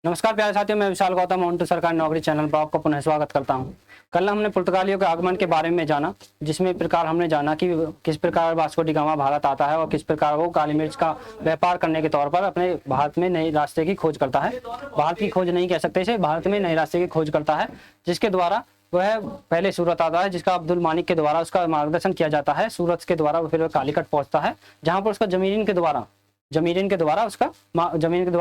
नमस्कार प्यारे साथियों, मैं विशाल गौतम मोन्टू सरकारी नौकरी चैनल पर आपका पुनः स्वागत करता हूं। कल हमने पुर्तगालियों के आगमन के बारे में जाना, जिसमें प्रकार हमने जाना कि किस प्रकार वास्को डी गामा भारत आता है और किस प्रकार वो काली मिर्च का व्यापार करने के तौर पर अपने भारत में नए रास्ते की खोज करता है। भारत की खोज नहीं कह सकते इसे, भारत में नए रास्ते की खोज करता है, जिसके द्वारा वह पहले सूरत आता है, जिसका अब्दुल मानिक के द्वारा उसका मार्गदर्शन किया जाता है। सूरत के द्वारा फिर कालीकट पहुंचता है, जहां पर उसका जमीन के द्वारा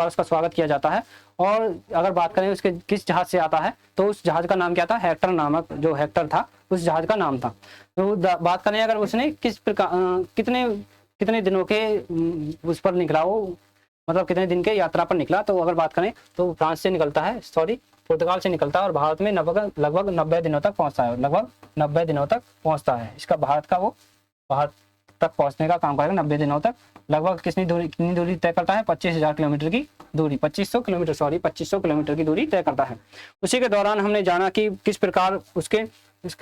उसका स्वागत किया जाता है। और अगर बात करें उसके किस जहाज से आता है, तो उस जहाज का नाम क्या था? हेक्टर नामक जो हेक्टर था, उस जहाज का नाम था। तो बात करें अगर उसने किस प्रकार कितने दिनों के उस पर निकला, वो मतलब कितने दिन के यात्रा पर निकला, तो अगर बात करें तो फ्रांस से निकलता है, पुर्तगाल से निकलता है और भारत में लगभग 90 दिनों तक पहुंचता है। लगभग 90 दिनों तक पहुंचता है। इसका भारत तक पहुंचने का काम करेगा 90 दिनों तक। लगभग कितनी दूरी तय करता है? 25,000 किलोमीटर की दूरी, 2500 किलोमीटर की दूरी तय करता है। उसी के दौरान हमने जाना कि किस प्रकार उसके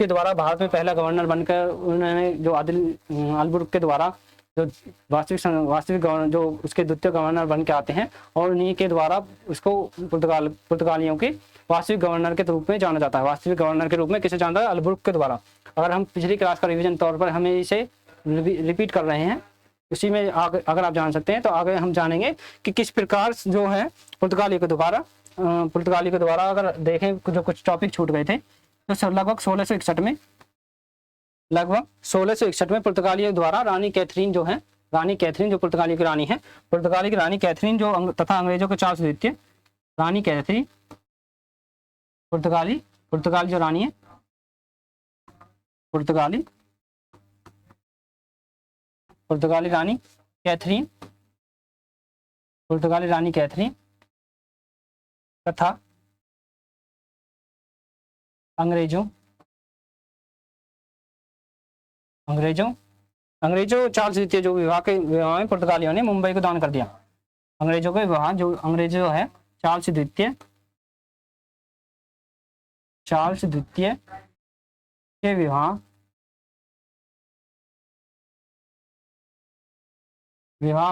द्वारा भारत में पहला गवर्नर बनकर उन्होंने जो आदिल अलबुर्ग के द्वारा जो वास्तविक जो उसके द्वितीय गवर्नर बन के आते हैं, और उन्हीं के द्वारा उसको पुर्तगालियों के वास्तविक गवर्नर के रूप में जाना जाता है। वास्तविक गवर्नर के रूप में किसे जाना जाता है? अलबुर्ग के द्वारा। अगर हम पिछली क्लास का रिवीजन तौर पर हमें इसे रिपीट कर रहे हैं, उसी में अगर आप जान सकते हैं, तो आगे हम जानेंगे कि किस प्रकार जो है पुर्तगालियों के द्वारा अगर देखें जो कुछ टॉपिक छूट गए थे, तो लगभग 1661 में पुर्तगालियों द्वारा रानी कैथरीन जो पुर्तगाली की रानी है, पुर्तगाली की रानी कैथरीन जो तथा अंग्रेजों के चार्ल्स द्वितीय, रानी कैथरीन पुर्तगाली जो रानी है, पुर्तगाली रानी कैथरीन तथा अंग्रेजों चार्ल्स द्वितीय जो विवाह में पुर्तगालियों ने मुंबई को दान कर दिया। अंग्रेजों के विवाह जो अंग्रेज जो है चार्ल्स द्वितीय के विवाह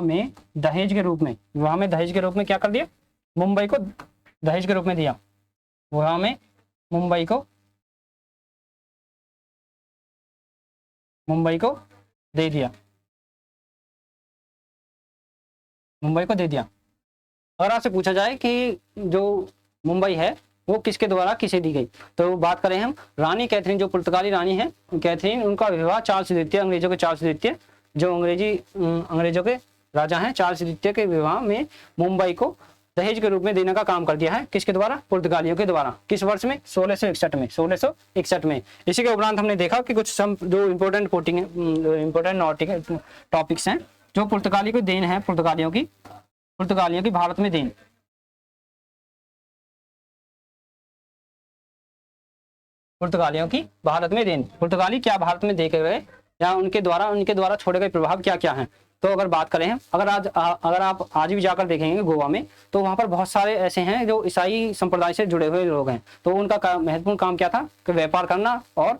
में दहेज के रूप में क्या कर दिया? मुंबई को दहेज के रूप में दिया। विवाह में मुंबई को दे दिया। अगर आपसे पूछा जाए कि जो मुंबई है वो किसके द्वारा किसे दी गई, तो बात करें हम रानी कैथरीन जो पुर्तगाली रानी है कैथरीन, उनका विवाह चार्ल्स द्वितीय, अंग्रेजों के चार्ल्स द्वितीय जो अंग्रेजों के राजा हैं, चार्ल्स द्वितीय के विवाह में मुंबई को दहेज के रूप में देने का काम कर दिया है। किसके द्वारा? पुर्तगालियों के द्वारा। किस वर्ष में? 1661 में। इसी के उपरांत हमने देखा कि कुछ जो इम्पोर्टेंट टॉपिक्स हैं जो पुर्तगाली को देन है, पुर्तगालियों की भारत में देन। पुर्तगाली क्या भारत में दे के गए, या उनके द्वारा छोड़े गए प्रभाव क्या क्या हैं। तो अगर बात करें हम, अगर आप आज भी जाकर देखेंगे गोवा में, तो वहां पर बहुत सारे ऐसे हैं जो ईसाई संप्रदाय से जुड़े हुए लोग हैं। तो उनका महत्वपूर्ण काम क्या था कि व्यापार करना और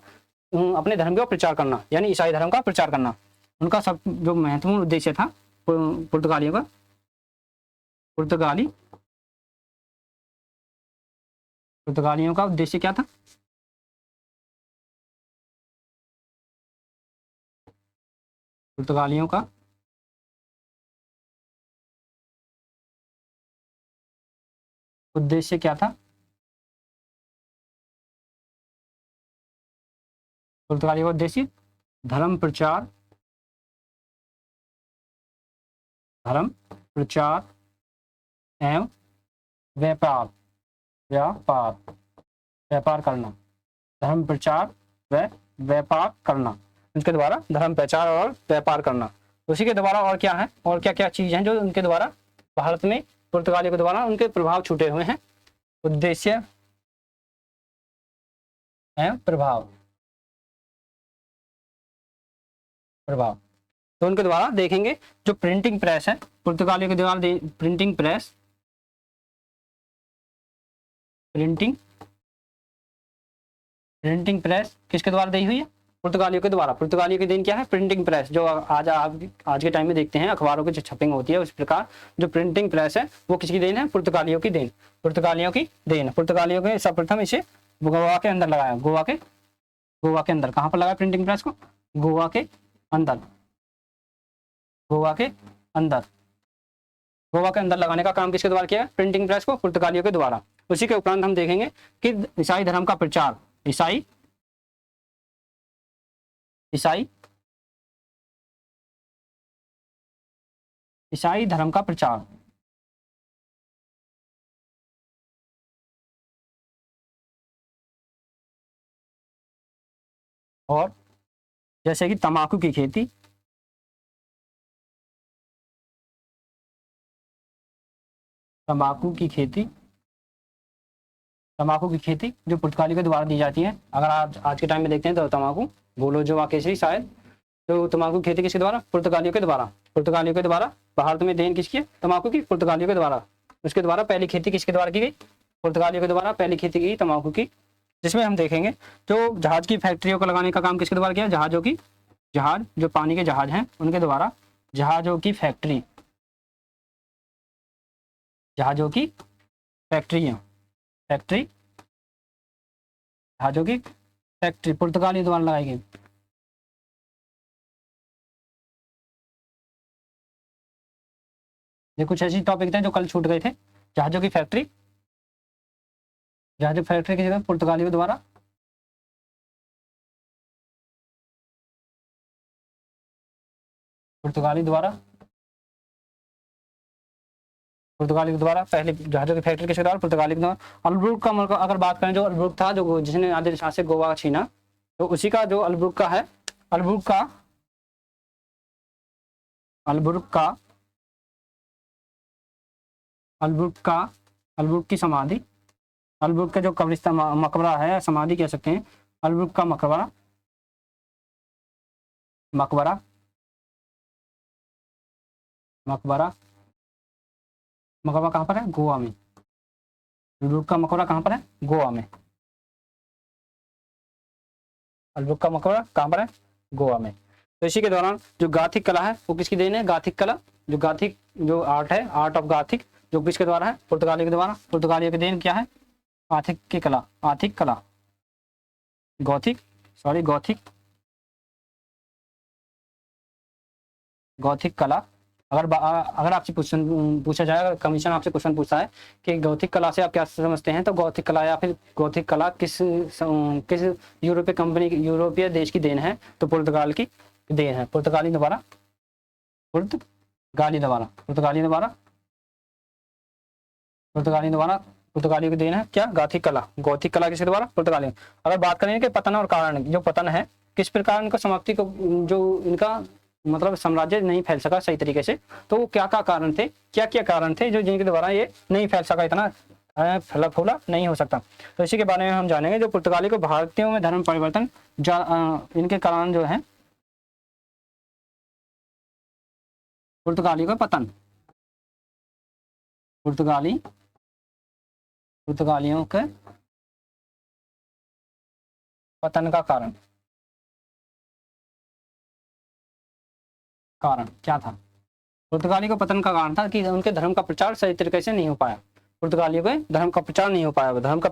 अपने धर्म का प्रचार करना, यानी ईसाई धर्म का प्रचार करना। उनका सब जो महत्वपूर्ण उद्देश्य था पुर्तगालियों का उद्देश्य क्या था? पुर्तगालियों का उद्देश्य क्या था? पुर्तगालियों का उद्देश्य धर्म प्रचार एवं व्यापार करना। धर्म प्रचार व व्यापार करना, उनके द्वारा धर्म प्रचार और व्यापार करना। उसी के द्वारा और क्या है, और क्या क्या चीज हैं जो उनके द्वारा भारत में पुर्तगालियों के द्वारा उनके प्रभाव छूटे हुए हैं। उद्देश्य एवं प्रभाव। तो उनके द्वारा देखेंगे जो प्रिंटिंग प्रेस है, पुर्तगालियों के द्वारा प्रिंटिंग प्रेस किसके द्वारा दी हुई है? पुर्तगालियों के द्वारा। पुर्तगालियों की देन क्या है? प्रिंटिंग प्रेस, जो आज के टाइम में देखते हैं अखबारों की जो छपिंग होती है, उस प्रकार जो प्रिंटिंग प्रेस है वो किसकी देन है? पुर्तगालियों की देन, पुर्तगालियों की देन है। पुर्तगालियों के सर्वप्रथम इसे गोवा के अंदर लगाया, गोवा के अंदर। कहाँ पर लगाया प्रिंटिंग प्रेस को? गोवा के अंदर, गोवा के अंदर। गोवा के अंदर लगाने का काम किसके द्वारा किया है? प्रिंटिंग प्रेस को, पुर्तगालियों के द्वारा। उसी के उपरांत हम देखेंगे कि ईसाई धर्म का प्रचार, ईसाई धर्म का प्रचार, और जैसे कि तंबाकू की खेती, तंबाकू की खेती जो पुर्तगालियों के द्वारा दी जाती है। अगर आज के टाइम में देखते हैं तो तंबाकू, गोलोजोवा केसरी शायद, तो तंबाकू खेती किसके द्वारा? पुर्तगालियों के द्वारा। पुर्तगालियों के द्वारा भारत में देन किसकी है? तंबाकू की, पुर्तगालियों के द्वारा। उसके द्वारा पहली खेती किसके द्वारा की गई? पुर्तगालियों के द्वारा पहली खेती की तंबाकू की। जिसमें हम देखेंगे जो जहाज की फैक्ट्रियों को लगाने का काम किसके द्वारा किया? जहाज जो पानी के जहाज हैं उनके द्वारा जहाजों की फैक्ट्री, जहाजों की फैक्ट्री पुर्तगालियों द्वारा लगाई गई। ये कुछ ऐसी टॉपिक थे जो कल छूट गए थे। जहाजों की फैक्ट्री किसी जगह पुर्तगालियों द्वारा, पुर्तगाली द्वारा पहले जहाजों की फैक्ट्री किसके द्वारा? पुर्तगाली के द्वारा। अल्ब्रुक का मुल्क अगर बात करें, जो अल्ब्रुक था, जो जिसने आदिल शाह से गोवा छीना, तो उसी का जो अल्ब्रुक का है, अल्ब्रुक की समाधि, अल्ब्रुक का जो कब्रिस्तान मकबरा है, समाधि कह सकते हैं, अल्ब्रुक का मकबरा कहाँ पर है? गोवा में। अल्ब्रुक का मकबरा कहाँ पर है? गोवा में। अल्ब्रुक का मकबरा कहाँ पर है? गोवा में। तो इसी के दौरान जो गाथिक कला है वो किसकी देन है? गाथिक कला, जो आर्ट है, आर्ट ऑफ गाथिक, जो किसके द्वारा है? पुर्तगालियों के द्वारा। पुर्तगालियों की देन क्या है? गौथिक कला। अगर आपसे पूछा जाए, अगर कमीशन आपसे क्वेश्चन पूछता है कि गौथिक कला से आप क्या समझते हैं, तो गौथिक कला या फिर गौथिक कला किस यूरोपीय देश की देन है? तो पुर्तगाल की देन है। पुर्तगालियों की देन है क्या? गौथिक कला किसके द्वारा? पुर्तगालियों। अगर बात करें कि पतन और कारण, जो पतन है किस प्रकार इनका समाप्ति को, जो इनका मतलब साम्राज्य नहीं फैल सका सही तरीके से, तो वो क्या कारण थे, क्या कारण थे जो जिनके द्वारा ये नहीं फैल सका, इतना फैला फूला नहीं हो सकता। तो इसी के बारे में हम जानेंगे। जो पुर्तगाली को भारतीयों में धर्म परिवर्तन, इनके कारण जो है पुर्तगालियों का पतन, पुर्तगालियों के पतन का कारण क्या था? पुर्तगाली को पतन का कारण था कि उनके धर्म का प्रचार सही तरीके से नहीं हो पाया। पुर्तगालियों के धर्म का प्रचार नहीं हो पाया, धर्म का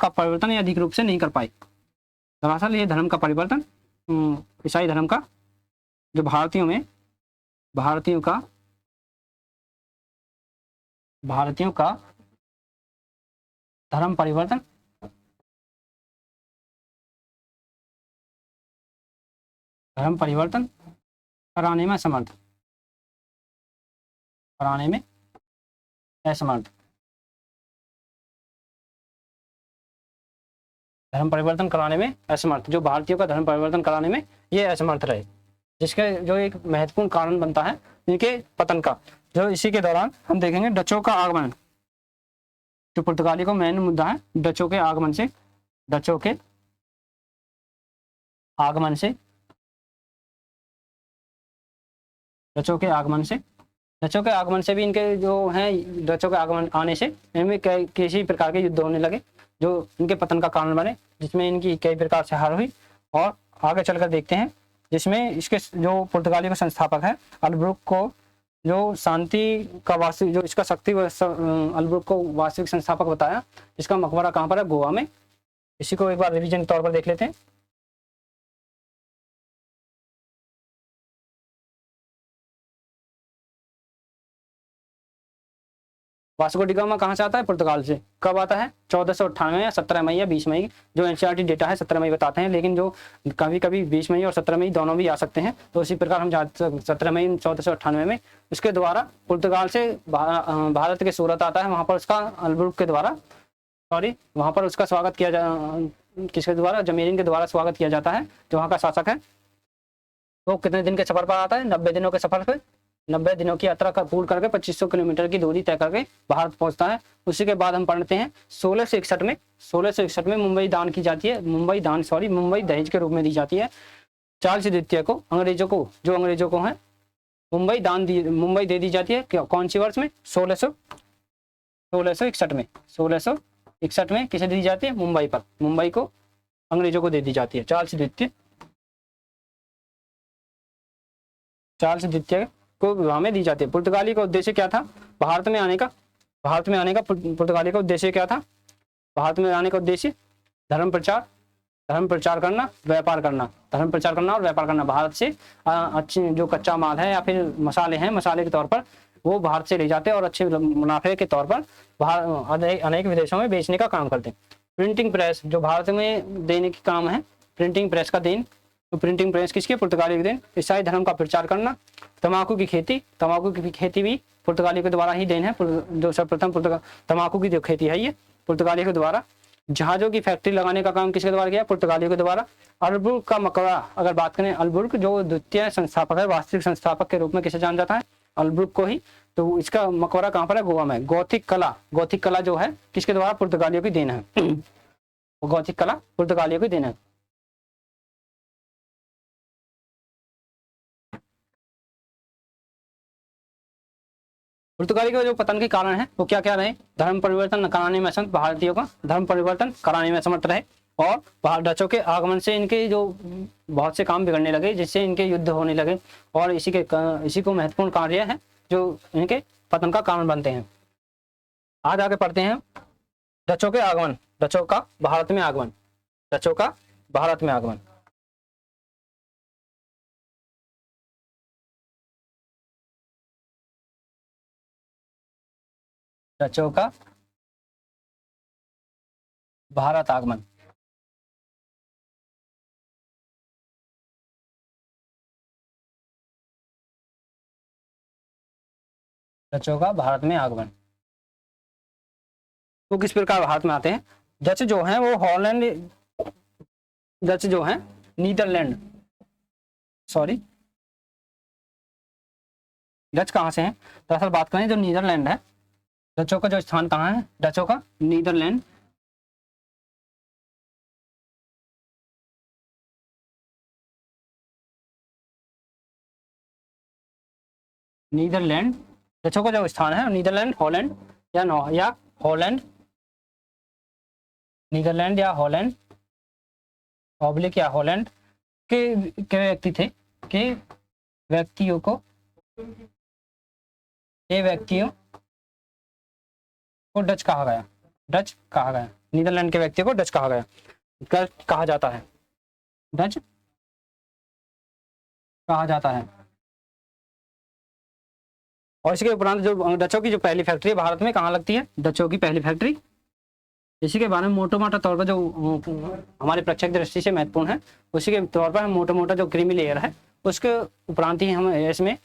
परिवर्तन या अधिक रूप से नहीं कर पाए। दरअसल ये धर्म का परिवर्तन, ईसाई धर्म का, जो भारतीयों का धर्म परिवर्तन कराने में असमर्थ, धर्म परिवर्तन कराने में असमर्थ, जो भारतीयों का धर्म परिवर्तन कराने में ये असमर्थ रहे, जिसके जो एक महत्वपूर्ण कारण बनता है इनके पतन का। जो इसी के दौरान हम देखेंगे डचों का आगमन, जो पुर्तगाली को मेन मुद्दा है, डचों के आगमन से भी इनके जो हैं, डचों के आगमन आने से इनमें किसी प्रकार के युद्ध होने लगे, जो इनके पतन का कारण बने, जिसमें इनकी कई प्रकार से हार हुई और आगे चलकर देखते हैं, जिसमें इसके जो पुर्तगालियों का संस्थापक है अलब्रुक को जो शांति का वास्तविक, जो इसका शक्ति अलब्रुक को वास्तविक संस्थापक बताया, इसका मकबरा कहाँ पर है? गोवा में। इसी को एक बार रिवीजन के तौर पर देख लेते हैं। वास्को डी गामा कहाँ से आता है? पुर्तगाल से। कब आता है? 1498 या 17 मई या 20 मई। जो एनसीईआरटी डेटा है 17 मई बताते हैं, लेकिन जो कभी कभी 20 मई और 17 मई दोनों भी आ सकते हैं। तो इसी प्रकार हम 17 मई 1498 में उसके द्वारा पुर्तगाल से भारत के सूरत आता है। वहाँ पर उसका अलब्रुक के द्वारा वहाँ पर उसका स्वागत किया किसके द्वारा? जमीरिन के द्वारा स्वागत किया जाता है, जो वहाँ का शासक है। तो कितने दिन के सफर पर आता है? 90 दिनों के सफर पर। 90 दिनों की यात्रा का पूर्ण करके 2500 किलोमीटर की दूरी तय करके भारत पहुंचता है। उसी के बाद हम पढ़ते हैं 1661 में मुंबई दान की जाती है। मुंबई दहेज के रूप में दी जाती है चार्ल्स द्वितीय को। अंग्रेजों को है मुंबई दे दी जाती है। कौन सी वर्ष में? 1661 में किसे दी जाती है? मुंबई को अंग्रेजों को दे दी जाती है। चार्ल्स द्वितीय को विवाह में दी जाती है। पुर्तगाली का उद्देश्य क्या था? भारत में आने का पुर्तगाली का उद्देश्य क्या था? भारत में आने का उद्देश्य धर्म प्रचार करना, व्यापार करना और व्यापार करना। भारत से अच्छे जो कच्चा माल है या फिर मसाले के तौर पर वो भारत से ले जाते हैं और अच्छे मुनाफे के तौर पर अनेक विदेशों में बेचने का काम करते हैं। प्रिंटिंग प्रेस जो भारत में देने की काम है, प्रिंटिंग प्रेस का देन। तो प्रिंटिंग प्रेस किसकी? पुर्तगाली के देन। ईसाई धर्म का प्रचार करना। तंबाकू की खेती भी पुर्तगाली के द्वारा ही देन है। जो सर्वप्रथम तंबाकू की जो खेती है ये पुर्तगाली के द्वारा। जहाजों की फैक्ट्री लगाने का काम किसके द्वारा किया? पुर्तगालियों के द्वारा। अलब्रुक का मकबरा अगर बात करें, अलब्रुक जो द्वितीय संस्थापक है, वास्तविक संस्थापक के रूप में किसे जाना जाता है? अलब्रुक को ही। तो इसका मकबरा कहाँ पर है? गोवा में। गौथिक कला जो है किसके द्वारा? पुर्तगालियों की देन है। गौथिक कला पुर्तगालियों की देन है। पुर्तगाली का जो पतन के कारण है वो क्या क्या रहे? धर्म परिवर्तन कराने में असमर्थ, भारतीयों का धर्म परिवर्तन कराने में असमर्थ रहे, और डचों के आगमन से इनके जो बहुत से काम बिगड़ने लगे, जिससे इनके युद्ध होने लगे, और इसी को महत्वपूर्ण कार्य है जो इनके पतन का कारण बनते हैं। आज आगे पढ़ते हैं डचों का भारत में आगमन। डचों का भारत में आगमन। डचों का भारत आगमन। डचों का भारत में आगमन। वो किस प्रकार भारत में आते हैं? डच जो हैं वो नीदरलैंड डच कहाँ से हैं? दरअसल बात करें जो नीदरलैंड है, डचों का जो स्थान कहाँ है? डचों का नीदरलैंड। डचों का जो स्थान है नीदरलैंड, हॉलैंड या हॉलैंड, नीदरलैंड या हॉलैंड, ऑब्लिक या हॉलैंड के व्यक्ति थे। के व्यक्तियों को डच कहा गया। नीदरलैंड के व्यक्तियों को डच कहा गया, कहा जाता है। डच कहा जाता है। और इसके उपरांत जो डचों की जो पहली फैक्ट्री भारत में कहाँ लगती है? डचों की पहली फैक्ट्री। इसी के बारे में मोटा तौर पर जो हमारे प्रेक्षक दृष्टि से महत्वपूर्ण है, उसी के तौर पर हम मोटा जो क्रीमी लेयर है उसके उपरांत ही हम इसमें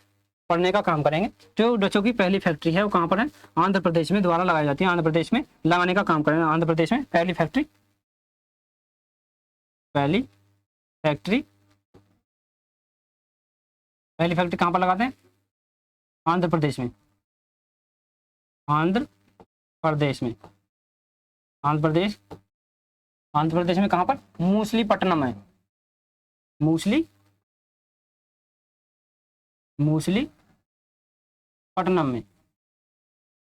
पढ़ने का काम करेंगे। जो डचों की पहली फैक्ट्री है वो कहाँ पर है? आंध्र प्रदेश में द्वारा लगाई जाती है। आंध्र प्रदेश में लगाने का काम करेंगे। आंध्र प्रदेश में पहली फैक्ट्री कहाँ पर लगाते हैं? आंध्र प्रदेश में। आंध्र प्रदेश में कहाँ पर? मूसलीपट्टनम है।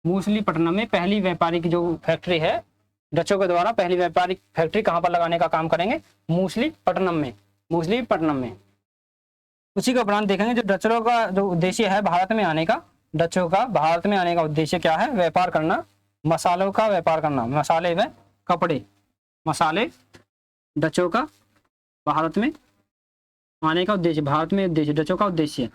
मूसलीपट्टनम में पहली व्यापारिक जो फैक्ट्री है डचों के द्वारा, पहली व्यापारिक फैक्ट्री कहाँ पर लगाने का काम करेंगे? मूसलीपट्टनम में। मछलीपट्टनम में। उसी के उपरांत देखेंगे जो डचों का जो उद्देश्य है भारत में आने का, डचों का भारत में आने का उद्देश्य क्या है? व्यापार करना, मसालों का व्यापार करना, मसाले व कपड़े। मसाले, डचों का भारत में आने का उद्देश्य, भारत में उद्देश्य, डचों का उद्देश्य,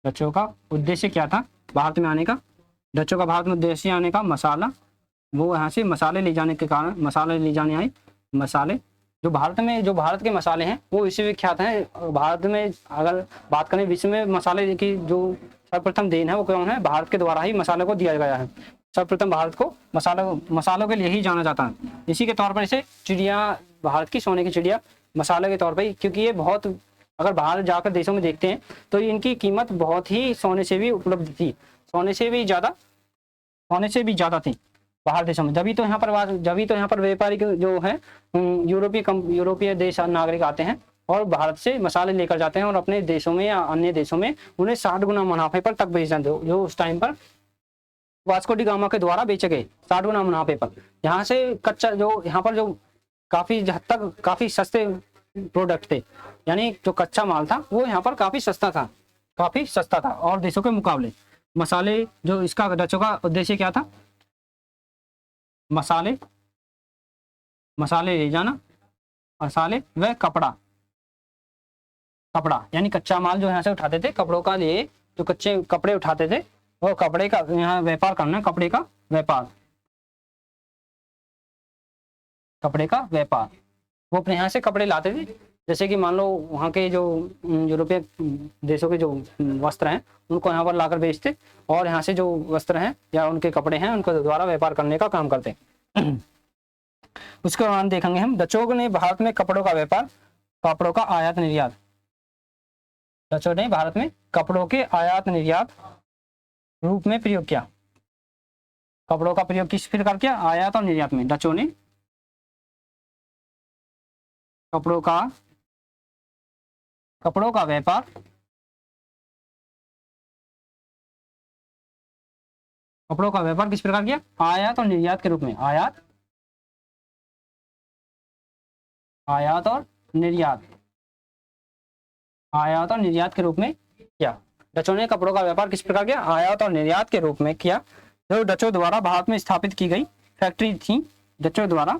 डचों का उद्देश्य क्या था भारत में आने का? डचों का भारत में उद्देश्य आने का मसाला, वो यहाँ से मसाले ले जाने के कारण, मसाले ले जाने आए। मसाले जो भारत के मसाले हैं वो विश्व विख्यात हैं। भारत में अगर बात करें विश्व में मसाले की जो सर्वप्रथम देन है वो कौन है? भारत के द्वारा ही मसाले को दिया गया है। सर्वप्रथम भारत को मसालों के लिए ही जाना जाता है। इसी के तौर पर इसे चिड़िया, भारत की सोने की चिड़िया मसाले के तौर पर, क्योंकि ये बहुत, अगर बाहर जाकर देशों में देखते हैं तो इनकी कीमत बहुत ही सोने से भी उपलब्ध थी, सोने से भी ज़्यादा थी बाहर देशों में। जब तो यहाँ पर व्यापारी जो है यूरोपीय देश नागरिक आते हैं और भारत से मसाले लेकर जाते हैं और अपने देशों में या अन्य देशों में उन्हें 60 गुना मुनाफे पर तक बेच देते, जो उस टाइम पर वास्को डी गामा के द्वारा बेचे गए 60 गुना मुनाफे पर। यहाँ से कच्चा जो यहाँ पर जो काफी हद तक काफी सस्ते प्रोडक्ट थे, यानी जो कच्चा माल था वो यहाँ पर काफी सस्ता था और देशों के मुकाबले। मसाले जो इसका डचों का उद्देश्य क्या था? मसाले ले जाना, मसाले व कपड़ा यानी कच्चा माल जो यहाँ से उठाते थे, कपड़ों का लिए जो कच्चे कपड़े उठाते थे वो कपड़े का यहाँ व्यापार करना, कपड़े का व्यापार। वो अपने यहाँ से कपड़े लाते थे, जैसे कि मान लो वहाँ के जो यूरोपीय देशों के जो वस्त्र हैं उनको यहाँ पर लाकर बेचते और यहाँ से जो वस्त्र हैं या उनके कपड़े हैं उनके द्वारा व्यापार करने का काम करते। उसके दौरान देखेंगे हम डचों ने भारत में कपड़ों का व्यापार, कपड़ों का आयात निर्यात। डचों ने भारत में कपड़ों के आयात निर्यात रूप में प्रयोग किया। कपड़ों का प्रयोग किस प्रकार किया? आयात और निर्यात में। डचों ने कपड़ों का व्यापार, किस प्रकार किया? आयात और निर्यात के रूप में। आयात और निर्यात के रूप में किया। डचों ने कपड़ों का व्यापार किस प्रकार किया? आयात और निर्यात के रूप में किया। जो डचों द्वारा भारत में स्थापित की गई फैक्ट्री थी, डचों द्वारा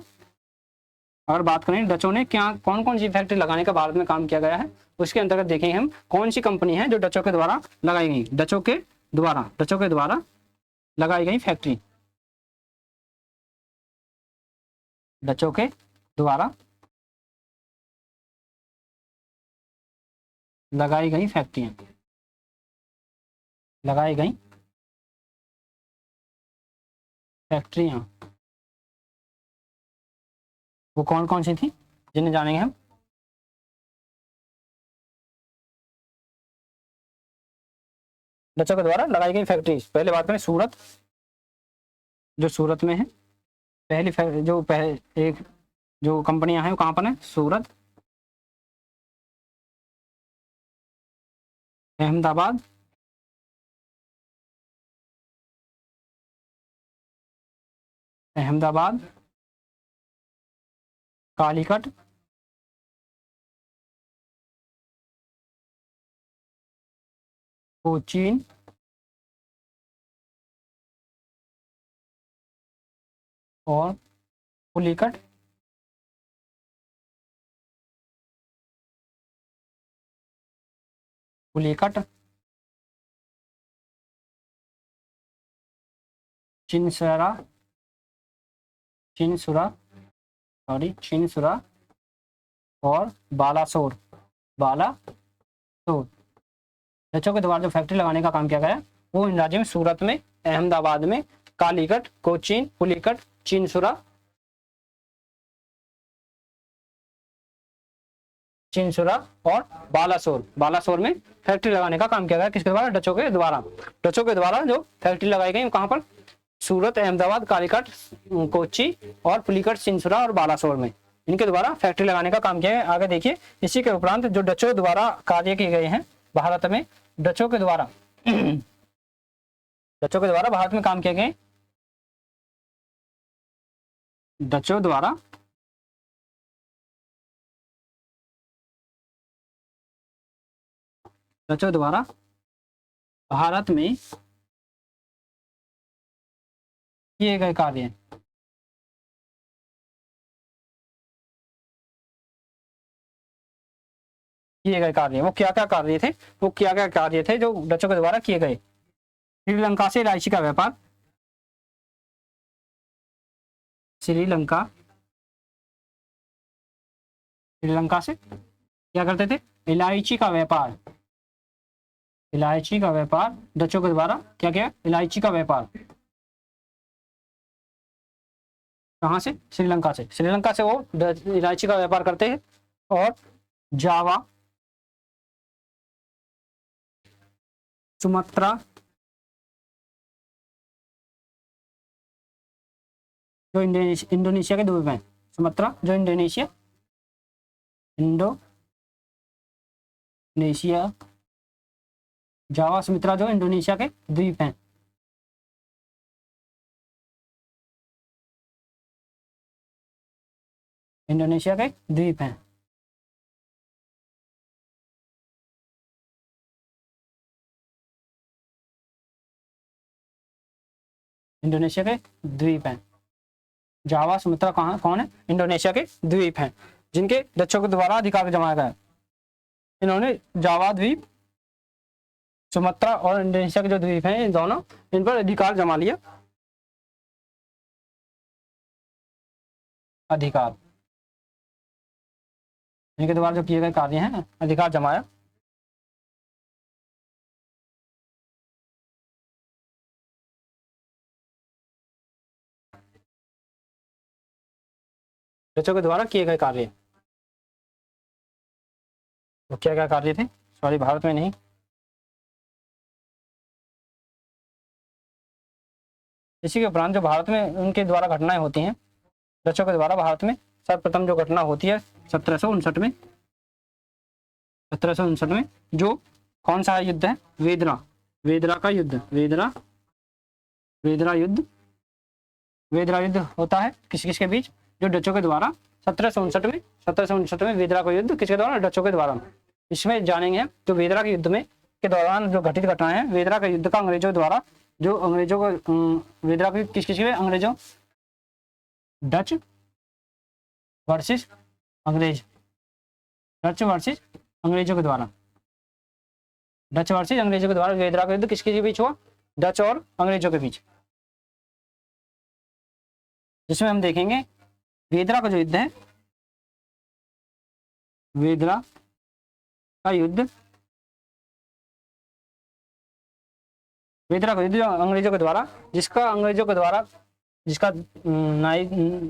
अगर बात करें डचों ने क्या कौन सी फैक्ट्री लगाने का भारत में काम किया गया है, उसके अंतर्गत देखेंगे हम कौन सी कंपनी है जो डचों के द्वारा लगाई गई, डचों के द्वारा लगाई गई फैक्ट्री, डचों के द्वारा लगाई गई फैक्ट्रियां वो कौन सी थी जिन्हें जानेंगे हम। डचों के द्वारा लगाई गई फैक्ट्री, पहले बात करें सूरत, जो सूरत में है एक जो कंपनियां हैं वो कहाँ पर है? सूरत, अहमदाबाद, कालीकट, कोचीन और पुलिकट, चिनसुरा और बालासोर। डचों के द्वारा जो फैक्ट्री लगाने का काम किया गया वो इन राज्यों में सूरत में, अहमदाबाद में, कालीकट, कोचीन, पुलिकट, चिनसुरा और बालासोर में फैक्ट्री लगाने का काम किया गया। किसके द्वारा? डचों के द्वारा जो फैक्ट्री लगाई गई कहाँ पर? सूरत, अहमदाबाद, कालीकट, कोची और पुलिकट, चिनसुरा और बालासोर में, इनके द्वारा फैक्ट्री लगाने का काम किया है। आगे देखिए, इसी के उपरांत जो डचों द्वारा कार्य किए गए हैं भारत में, डचों के द्वारा भारत में काम किए गए डचों द्वारा भारत में किए गए कार्य। किए गए कार्य, वो क्या क्या कार्य थे, वो क्या क्या कार्य थे जो डचों के द्वारा किए गए। श्रीलंका से इलायची का व्यापार, श्रीलंका से क्या करते थे, इलायची का व्यापार। इलायची का व्यापार डचों के द्वारा क्या किया, इलायची का व्यापार। कहाँ से, श्रीलंका से। श्रीलंका से वो इलायची का व्यापार करते हैं। और जावा, सुमात्रा, जो इंडोनेशिया के द्वीप हैं। सुमात्रा जो इंडोनेशिया जावा सुमात्रा जो इंडोनेशिया के द्वीप हैं। इंडोनेशिया के द्वीप हैं। इंडोनेशिया के द्वीप हैं। जावा सुमात्रा कहाँ कौन है, इंडोनेशिया के द्वीप हैं जिनके डचों के द्वारा अधिकार जमाया गया। इन्होंने जावा द्वीप, सुमात्रा और इंडोनेशिया के जो द्वीप हैं, इन दोनों, इन पर अधिकार जमा लिया। अधिकार, इनके द्वारा जो किए गए कार्य हैं, अधिकार जमाया। डचों के द्वारा किए गए कार्य, वो क्या क्या कार्य थे, सॉरी भारत में नहीं, इसी के उपरांत जो भारत में उनके द्वारा घटनाएं होती हैं, डचों के द्वारा भारत में सर्वप्रथम जो घटना होती है 1759 में। 1759 में जो कौन सा युद्ध है, वेदरा का युद्ध। वेदरा युद्ध होता है किस किस के बीच, जो डचों के द्वारा 1759 में वेदरा का युद्ध किसके द्वारा, डचों के द्वारा। इसमें जानेंगे जो वेदरा के युद्ध में के दौरान जो घटित घटनाएं हैं, वेदरा के युद्ध का अंग्रेजों द्वारा, जो अंग्रेजों को वेदरा की किस किस के, अंग्रेजों, डच वर्सेस अंग्रेज, डच वर्सेस अंग्रेजों के द्वारा, डच वर्सेस अंग्रेजों के द्वारा वेदरा का युद्ध किसके बीच हुआ, डच और अंग्रेजों के बीच। जिसमें हम देखेंगे वेदरा का जो युद्ध है, वेदरा का युद्ध, वेदरा का युद्ध जो अंग्रेजों के द्वारा, जिसका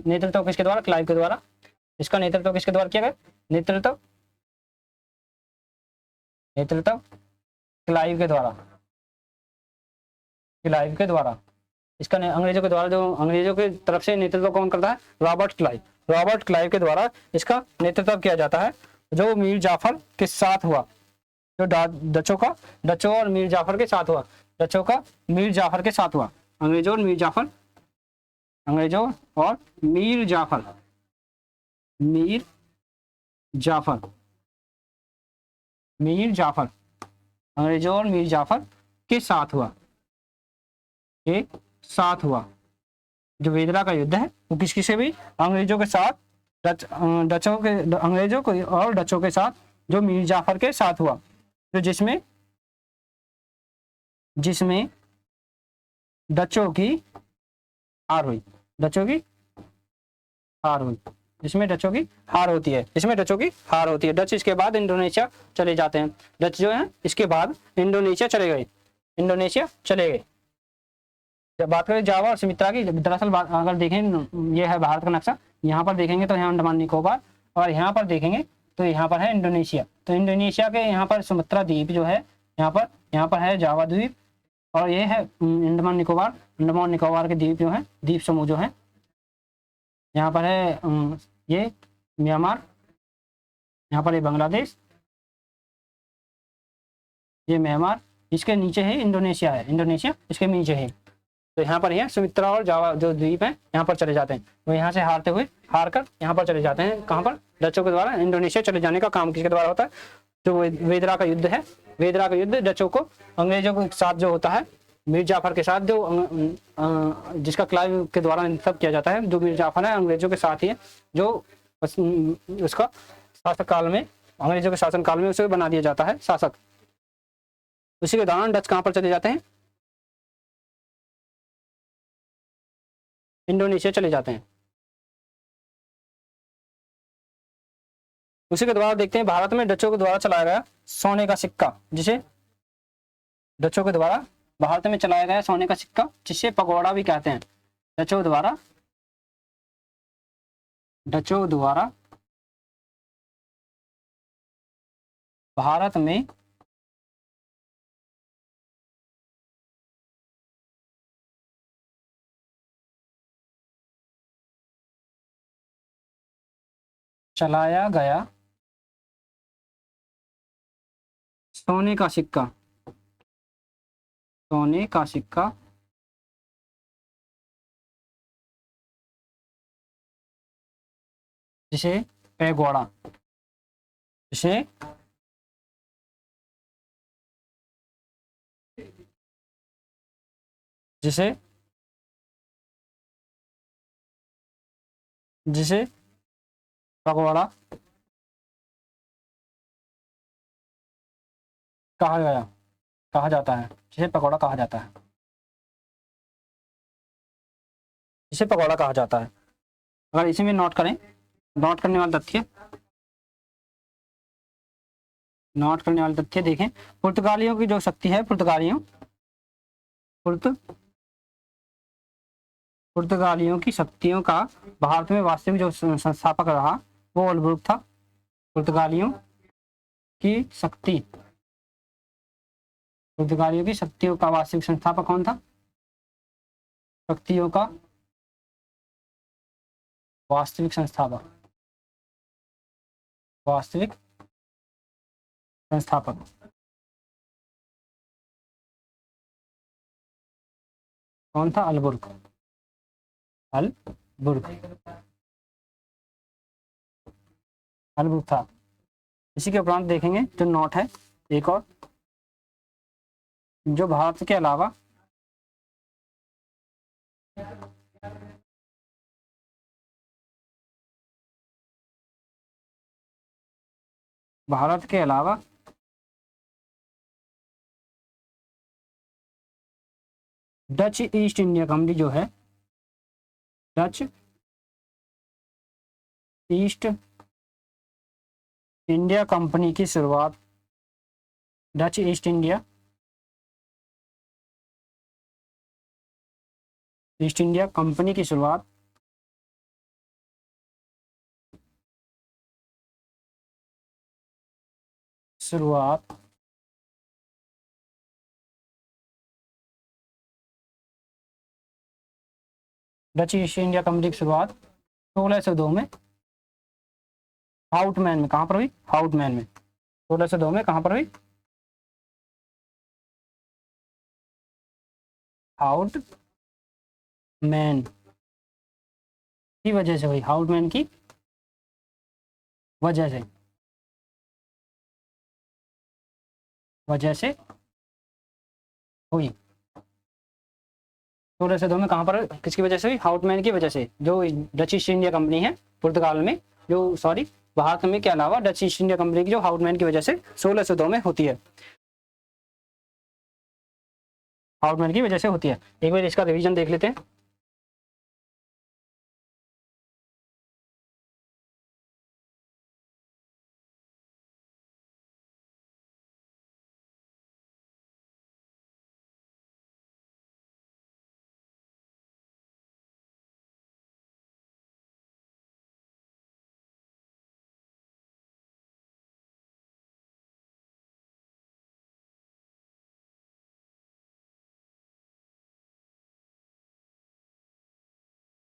नेतृत्व किसके द्वारा, क्लाइव के द्वारा। इसका नेतृत्व किसके द्वारा किया गया, नेतृत्व क्लाइव के द्वारा। इसका अंग्रेजों के द्वारा, जो अंग्रेजों की तरफ से नेतृत्व कौन करता है, रॉबर्ट क्लाइव के द्वारा इसका नेतृत्व किया जाता है, जो मीर जाफर के साथ हुआ, जो डचों और मीर जाफर के साथ हुआ, अंग्रेजों और मीर जाफर अंग्रेजों और मीर जाफर के साथ हुआ। जो वेदरा का युद्ध है वो किस किस से भी, अंग्रेजों के साथ, अंग्रेजों को और डचों के साथ, जो मीर जाफर के साथ हुआ, जो जिसमें डचों की हार हुई, जिसमें डचों की हार होती है। डच इसके बाद इंडोनेशिया चले जाते हैं, डच जो है इसके बाद इंडोनेशिया चले गए। जब बात करें जावा और सुमात्रा की, दरअसल अगर देखें, ये है भारत का नक्शा, यहाँ पर देखेंगे तो यहाँ अंडमान निकोबार, और यहाँ पर देखेंगे तो यहाँ पर है इंडोनेशिया। तो इंडोनेशिया के यहाँ पर सुमात्रा द्वीप जो है, यहाँ पर है जावा द्वीप, और ये है अंडमान निकोबार के द्वीप जो है, द्वीप समूह जो है। यहाँ पर है ये म्यांमार, यहाँ पर है बांग्लादेश, ये म्यांमार, इसके नीचे है इंडोनेशिया इसके नीचे है। तो यहाँ पर है सुमित्रा और जावा जो द्वीप है यहाँ पर चले जाते हैं। वो यहाँ से हार कर यहाँ पर चले जाते हैं। कहाँ पर? डचों के द्वारा इंडोनेशिया चले जाने का काम किसके द्वारा होता है? जो वेदरा का युद्ध है, वेदरा का युद्ध डचों को अंग्रेजों के साथ जो होता है, मीर जाफर के साथ जो जिसका क्लाइव के द्वारा सब किया जाता है। जो मीर जाफर है अंग्रेजों के साथ ही है, जो उसका शासक काल में, अंग्रेजों के शासन काल में उसे बना दिया जाता है शासक। उसी के दौरान डच कहाँ पर चले जाते हैं? इंडोनेशिया चले जाते हैं। उसी के द्वारा देखते हैं भारत में डचों के द्वारा चलाया गया सोने का सिक्का, जिसे डचों के द्वारा भारत में चलाया गया सोने का सिक्का, जिसे पगोड़ा भी कहते हैं। डचों द्वारा भारत में चलाया गया सोने का सिक्का, जिसे पैगोड़ा, जिसे पगोड़ा कहा जाता है, जिसे पगोड़ा कहा जाता है, जिसे पगोड़ा कहा जाता है। अगर इसी में नोट करें, नोट करने वाले तथ्य देखें। पुर्तगालियों की जो शक्ति है, पुर्तगालियों की शक्तियों का भारत में वास्तविक जो संस्थापक रहा वो अलबुर्ग था। पुर्तगालियों की शक्तियों का वास्तविक संस्थापक कौन था? शक्तियों का वास्तविक संस्थापक कौन था? अलबुर्ग था। इसी के उपरांत देखेंगे जो नोट है एक और, जो भारत के अलावा डच ईस्ट इंडिया कंपनी जो है, डच ईस्ट इंडिया कंपनी की शुरुआत, डच ईस्ट इंडिया कंपनी की शुरुआत डच ईस्ट इंडिया कंपनी की शुरुआत 1602 में हाउटमैन में। कहां पर हुई? हाउटमैन में। 1602 में कहां पर हुई? हाउटमैन की वजह से हुई, हाउटमैन की वजह से हुई। 1602 में कहां पर, किसकी वजह से हुई? हाउटमैन की वजह से। जो डच ईस्ट इंडिया कंपनी है पुर्तगाल में, भारत में के अलावा डच ईस्ट इंडिया कंपनी की जो हाउटमैन की वजह से 1602 में होती है, हाउटमैन की वजह से होती है। एक बार इसका रिवीजन देख लेते हैं।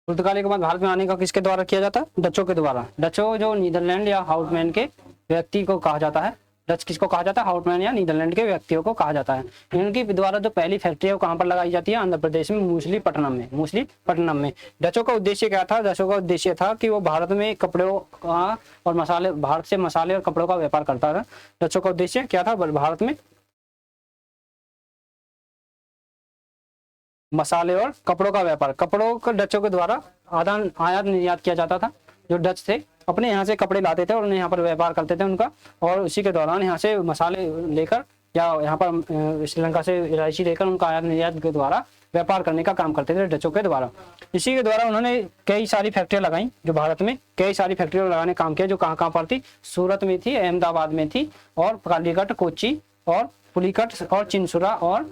पुर्तगाली के बाद भारत में आने का किसके द्वारा किया जाता है? डचों के द्वारा। डचों जो नीदरलैंड या हाउटमैन के व्यक्ति को कहा जाता है, डच किसको कहा जाता है? हाउटमैन या नीदरलैंड के व्यक्तियों को कहा जाता है। इनकी द्वारा जो पहली फैक्ट्री है वो कहाँ पर लगाई जाती है? आंध्र प्रदेश में मूसलीपट्टनम में। डचों का उद्देश्य क्या था? डचों का उद्देश्य था कि वो भारत में कपड़ों का और मसाले, भारत से मसाले और कपड़ों का व्यापार करता था। डचों का उद्देश्य क्या था? भारत में मसाले और कपड़ों का व्यापार, कपड़ों का डचों के द्वारा आयात निर्यात किया जाता था। जो डच थे अपने यहाँ से कपड़े लाते थे और उन्हें यहाँ पर व्यापार करते थे उनका, और उसी के दौरान यहाँ से मसाले लेकर या यहाँ पर श्रीलंका से इलायची लेकर उनका आयात निर्यात के द्वारा व्यापार करने का काम करते थे डचों के द्वारा। इसी के द्वारा उन्होंने कई सारी फैक्ट्रियां लगाई, जो भारत में कई सारी फैक्ट्रियां लगाने काम किया, जो कहाँ कहाँ पर थी? सूरत में थी, अहमदाबाद में थी, और कालीकट, कोच्चि और पुलिकट और चिंसुरा और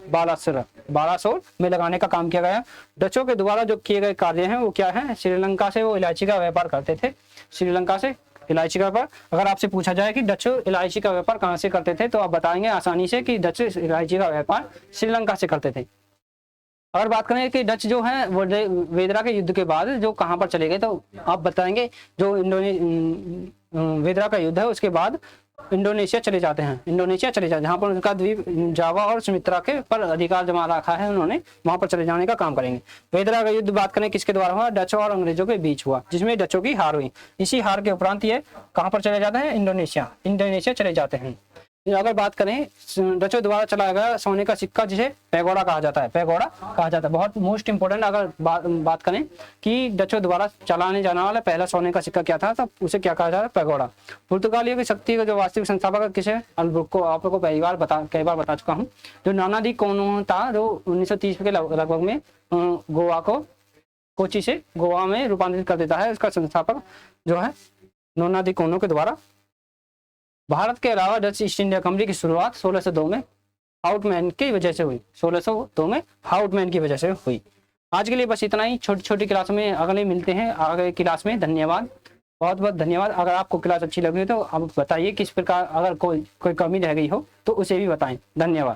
बालासोर में लगाने का काम किया गया। डचों के द्वारा जो किए गए कार्य हैं वो क्या है? श्रीलंका से वो इलायची का व्यापार करते थे। श्रीलंका से इलायची का व्यापार, अगर आपसे पूछा जाए कि डच इलायची का व्यापार कहाँ से करते थे, तो आप बताएंगे आसानी से कि डच इलायची का व्यापार श्रीलंका से करते थे। अगर बात करें कि डच जो है वो वेदरा के युद्ध के बाद जो कहाँ पर चले गए, तो आप बताएंगे जो वेदरा का युद्ध है उसके बाद इंडोनेशिया चले जाते हैं, जहाँ पर उनका द्वीप जावा और सुमित्रा के पर अधिकार जमा रखा है उन्होंने, वहां पर चले जाने का काम करेंगे। वेदरा का युद्ध बात करें किसके द्वारा हुआ? डचों और अंग्रेजों के बीच हुआ, जिसमें डचों की हार हुई। इसी हार के उपरांत ये कहाँ पर चले जाते हैं? इंडोनेशिया चले जाते हैं। अगर बात करें डचों द्वारा चलाया गया सोने का सिक्का, जिसे पैगोडा कहा जाता है, बहुत मोस्ट इंपोर्टेंट। अगर बात करें कि डचों द्वारा चलाने जाने वाला पहला सोने का सिक्का क्या था, तो उसे क्या कहा जाता है? पैगोडा। पुर्तगालियों की शक्ति का जो वास्तविक संस्थापक किसे? अल्बुर्को। आप लोगों को कई बार बता चुका हूँ। जो नाना दी कोनो था, जो 1930 के लगभग में गोवा को कोच्चि से गोवा में रूपांतरित कर देता है। उसका संस्थापक जो है नोना दी कोनो के द्वारा। भारत के अलावा डच ईस्ट इंडिया कंपनी की शुरुआत 1602 में हाउटमैन की वजह से हुई। 1602 में हाउटमैन की वजह से हुई। आज के लिए बस इतना ही। छोटी छोटी क्लास में अगले मिलते हैं आगे क्लास में। धन्यवाद, बहुत बहुत धन्यवाद। अगर आपको क्लास अच्छी लगी तो आप बताइए किस प्रकार, अगर कोई कमी रह गई हो तो उसे भी बताएं। धन्यवाद।